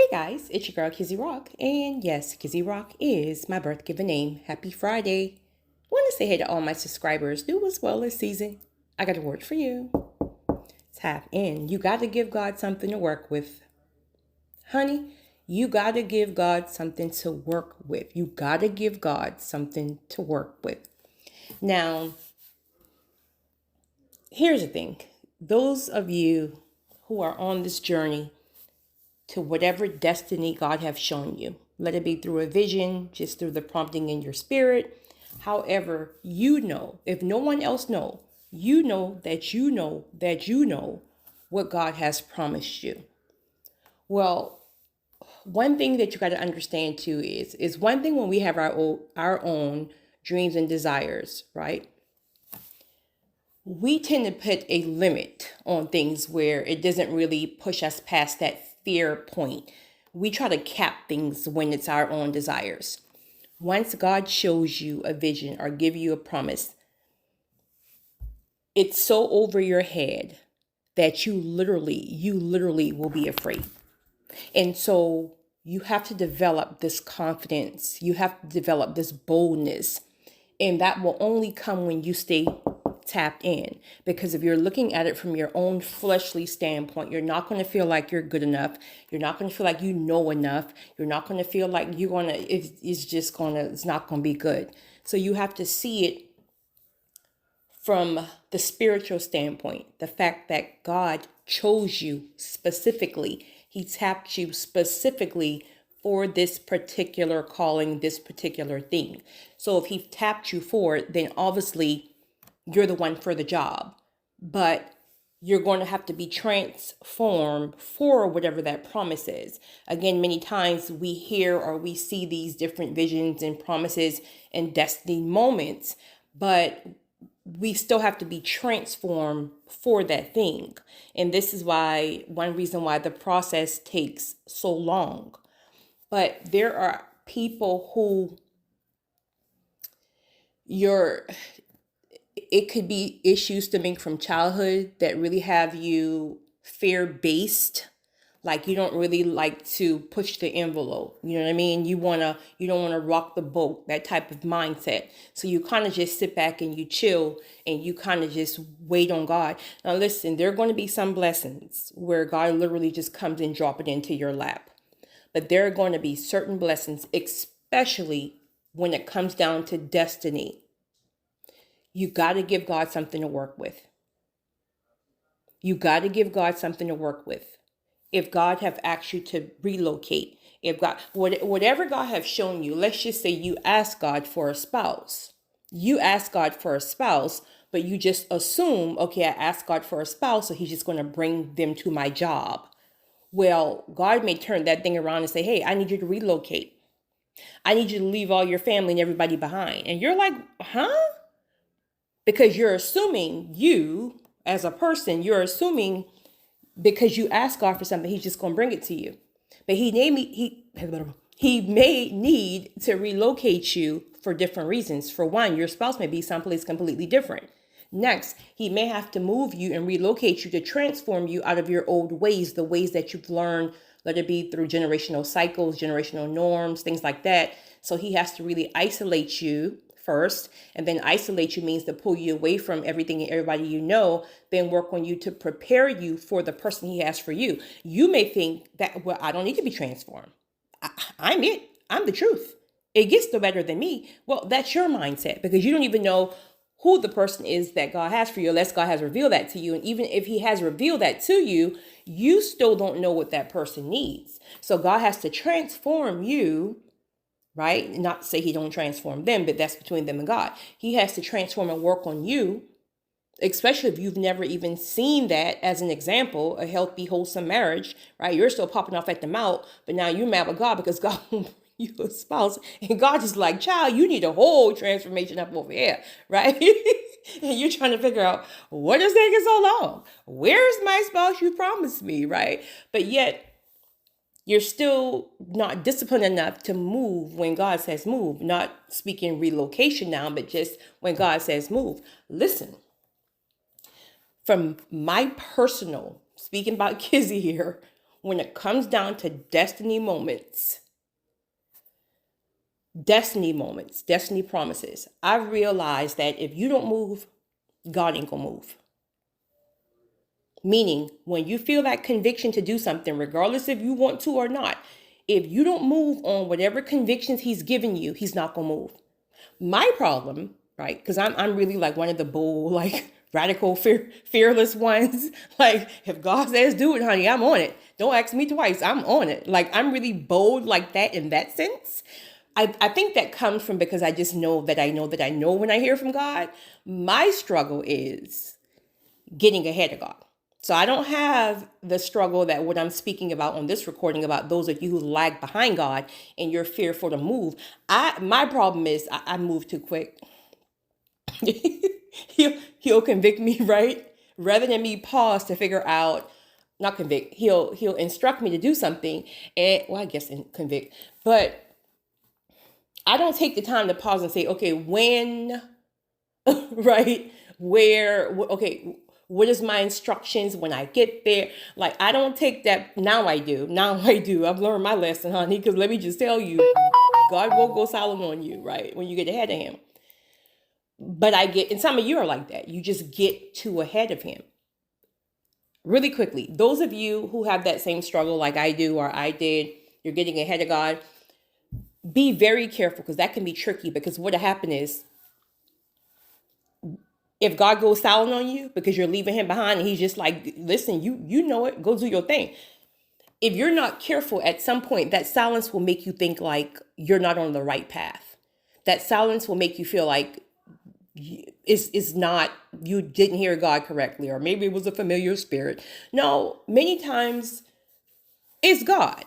Hey guys, it's your girl Kizzy Rock, and yes, Kizzy Rock is my birth given name. Happy Friday. Want to say hey to all my subscribers, new as well as season. I got a word for you. Tap in. You got to give God something to work with. Honey, you got to give God something to work with. You got to give God something to work with. Now, here's the thing. Those of you who are on this journey to whatever destiny God have shown you. Let it be through a vision, just through the prompting in your spirit. However, you know, if no one else know, you know that you know that you know what God has promised you. Well, one thing that you got to understand too is one thing when we have our own dreams and desires, right? We tend to put a limit on things where it doesn't really push us past that fear point. We try to cap things when it's our own desires. Once God shows you a vision or give you a promise, it's so over your head that you literally will be afraid. And so you have to develop this confidence. You have to develop this boldness. And that will only come when you stay tapped in. Because if you're looking at it from your own fleshly standpoint, you're not going to feel like you're good enough. You're not going to feel like you know enough. You're not going to feel like it's not going to be good. So you have to see it from the spiritual standpoint, the fact that God chose you specifically. He tapped you specifically for this particular calling, this particular thing. So if he tapped you for it, then obviously you're the one for the job. But you're going to have to be transformed for whatever that promise is. Again, many times we hear or we see these different visions and promises and destiny moments, but we still have to be transformed for that thing. And this is one reason why the process takes so long. But there are people who it could be issues stemming from childhood that really have you fear-based. Like you don't really like to push the envelope. You know what I mean? You don't wanna rock the boat, that type of mindset. So you kind of just sit back and you chill and you kind of just wait on God. Now listen, there are going to be some blessings where God literally just comes and drop it into your lap. But there are going to be certain blessings, especially when it comes down to destiny. You got to give God something to work with. You got to give God something to work with. If God have asked you to relocate, if God, whatever God have shown you, let's just say you ask God for a spouse. You ask God for a spouse, but you just assume, okay, I asked God for a spouse, so he's just going to bring them to my job. Well, God may turn that thing around and say, hey, I need you to relocate. I need you to leave all your family and everybody behind. And you're like, huh? Because you're assuming you, as a person, you're assuming because you ask God for something, he's just going to bring it to you. But he may need to relocate you for different reasons. For one, your spouse may be someplace completely different. Next, he may have to move you and relocate you to transform you out of your old ways, the ways that you've learned, let it be through generational cycles, generational norms, things like that. So he has to really isolate you first, and then isolate you means to pull you away from everything and everybody you know, then work on you to prepare you for the person he has for you. You may think that, well, I don't need to be transformed. I'm it. I'm the truth. It gets no better than me. Well, that's your mindset because you don't even know who the person is that God has for you unless God has revealed that to you. And even if he has revealed that to you, you still don't know what that person needs. So God has to transform you, right? Not to say he don't transform them, but that's between them and God. He has to transform and work on you, especially if you've never even seen that as an example, a healthy, wholesome marriage, right? You're still popping off at the mouth, but now you're mad with God because God you a spouse, and God is like, child, you need a whole transformation up over here, right? And you're trying to figure out, what is taking so long? Where's my spouse you promised me, right? But yet, you're still not disciplined enough to move when God says move. Not speaking relocation now, but just when God says move. Listen, from my personal, speaking about Kizzy here, when it comes down to destiny moments, destiny promises, I've realized that if you don't move, God ain't gonna move. Meaning, when you feel that conviction to do something, regardless if you want to or not, if you don't move on whatever convictions he's given you, he's not gonna move. My problem, right? Because I'm really like one of the bold, like radical, fearless ones. Like, if God says do it, honey, I'm on it. Don't ask me twice. I'm on it. Like, I'm really bold like that in that sense. I think that comes from because I just know that I know that I know when I hear from God. My struggle is getting ahead of God. So I don't have the struggle that what I'm speaking about on this recording about those of you who lag behind God and you're fearful to move. My problem is I move too quick. he'll convict me, right? Rather than me pause to figure out, not convict, he'll instruct me to do something, and well, I guess convict, but I don't take the time to pause and say, okay, when, right? Where, okay, what is my instructions when I get there? Like, I don't take that. Now I do. I've learned my lesson, honey, because let me just tell you, God will go silent on you, right? When you get ahead of him. But and some of you are like that. You just get too ahead of him. Really quickly, those of you who have that same struggle like I do or I did, you're getting ahead of God, be very careful because that can be tricky, because what'll happen is if God goes silent on you because you're leaving him behind and he's just like, listen, you know it, go do your thing. If you're not careful, at some point that silence will make you think like you're not on the right path. That silence will make you feel like is not, you didn't hear God correctly, or maybe it was a familiar spirit. No, many times it's God.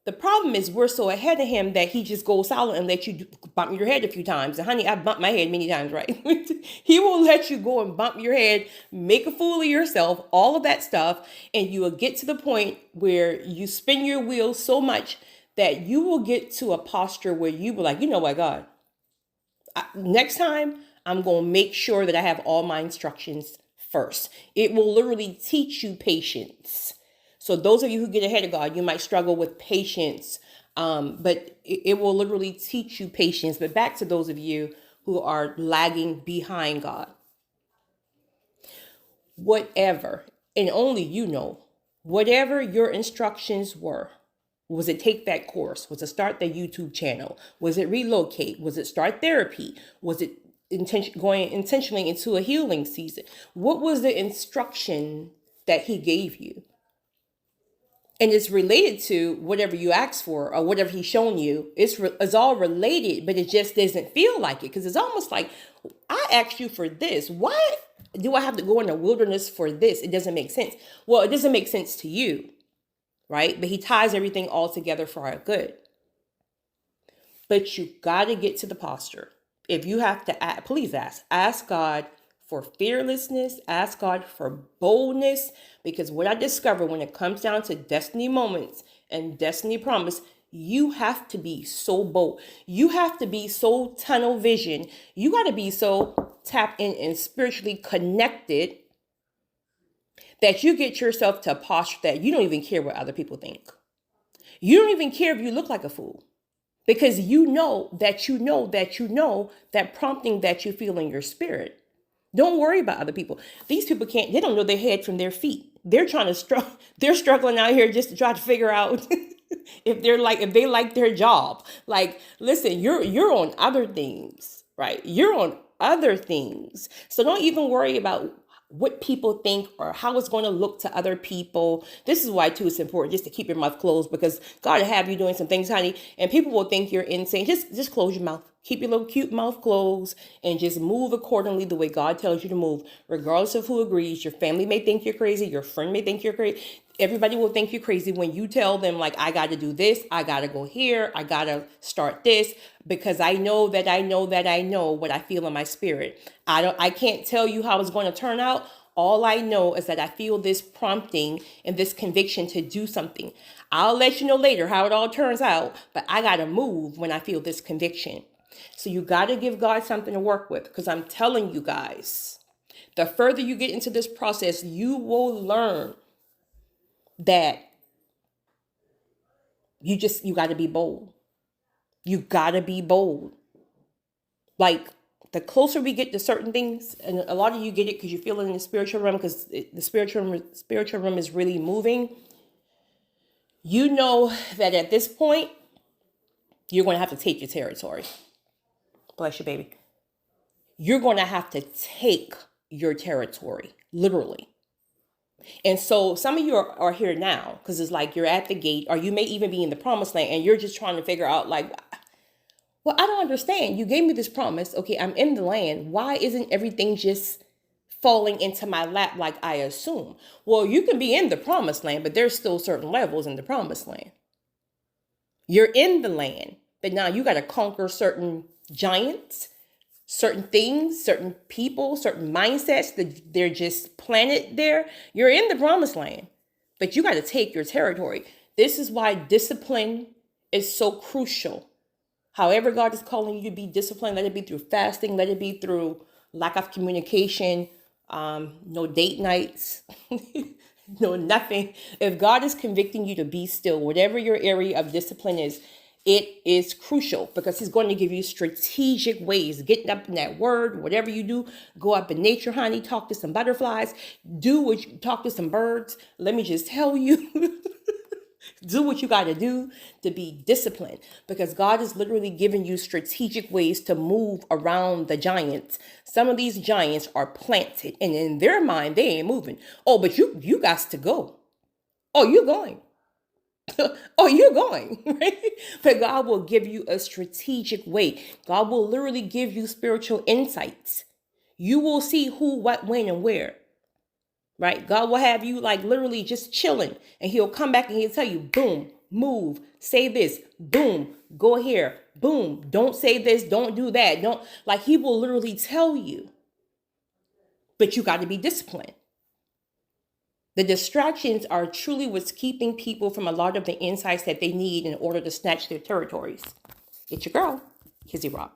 The problem is we're so ahead of him that he just goes silent and let you bump your head a few times. And honey, I bumped my head many times, right? He will let you go and bump your head, make a fool of yourself, all of that stuff. And you will get to the point where you spin your wheels so much that you will get to a posture where you will like, you know what, God, next time I'm going to make sure that I have all my instructions first. It will literally teach you patience. So those of you who get ahead of God, you might struggle with patience, but it will literally teach you patience. But back to those of you who are lagging behind God. Whatever, and only you know, whatever your instructions were, was it take that course? Was it start the YouTube channel? Was it relocate? Was it start therapy? Was it going intentionally into a healing season? What was the instruction that he gave you? And it's related to whatever you asked for or whatever he's shown you. It's all related, but it just doesn't feel like it, because it's almost like, I asked you for this. Why do I have to go in the wilderness for this? It doesn't make sense. Well, it doesn't make sense to you, right? But he ties everything all together for our good. But you got to get to the posture. If you have to, please ask God for fearlessness, ask God for boldness, because what I discovered when it comes down to destiny moments and destiny promise, you have to be so bold. You have to be so tunnel vision. You got to be so tapped in and spiritually connected that you get yourself to a posture that you don't even care what other people think. You don't even care if you look like a fool, because you know that prompting that you feel in your spirit. Don't worry about other people. These people they don't know their head from their feet. They're trying to they're struggling out here just to try to figure out if they like their job. Like, listen, you're on other things, right? You're on other things. So don't even worry about what people think or how it's going to look to other people. This is why too it's important just to keep your mouth closed, because God will have you doing some things, honey, and people will think you're insane. Just close your mouth. Keep your little cute mouth closed and just move accordingly the way God tells you to move, regardless of who agrees. Your family may think you're crazy. Your friend may think you're crazy. Everybody will think you're crazy when you tell them, like, I got to do this. I got to go here. I got to start this, because I know what I feel in my spirit. I can't tell you how it's going to turn out. All I know is that I feel this prompting and this conviction to do something. I'll let you know later how it all turns out, but I got to move when I feel this conviction. So you got to give God something to work with, because I'm telling you guys, the further you get into this process, you will learn that You got to be bold. You got to be bold. Like, the closer we get to certain things, and a lot of you get it because you feel it in the spiritual realm, because the spiritual realm is really moving. You know that at this point, you're going to have to take your territory. Bless you, baby. You're going to have to take your territory, literally. And so some of you are here now because it's like you're at the gate, or you may even be in the promised land and you're just trying to figure out, like, well, I don't understand. You gave me this promise. Okay, I'm in the land. Why isn't everything just falling into my lap like I assume? Well, you can be in the promised land, but there's still certain levels in the promised land. You're in the land, but now you got to conquer certain giants, certain things, certain people, certain mindsets that they're just planted there. You're in the promised land, but you got to take your territory. This is why discipline is so crucial. However God is calling you to be disciplined, let it be through fasting, let it be through lack of communication, no date nights, no nothing. If God is convicting you to be still, whatever your area of discipline is, it is crucial because he's going to give you strategic ways. Getting up in that word, whatever you do, go up in nature, honey, talk to some butterflies, talk to some birds. Let me just tell you, do what you got to do to be disciplined, because God is literally giving you strategic ways to move around the giants. Some of these giants are planted, and in their mind, they ain't moving. Oh, but you got to go. Oh, you're going. Oh, you're going, right? But God will give you a strategic way. God will literally give you spiritual insights. You will see who, what, when, and where. Right? God will have you like literally just chilling, and he'll come back and he'll tell you, boom, move, say this, boom, go here, boom, don't say this, don't do that. Don't, like, he will literally tell you, but you got to be disciplined. The distractions are truly what's keeping people from a lot of the insights that they need in order to snatch their territories. It's your girl, Kizzy Rock.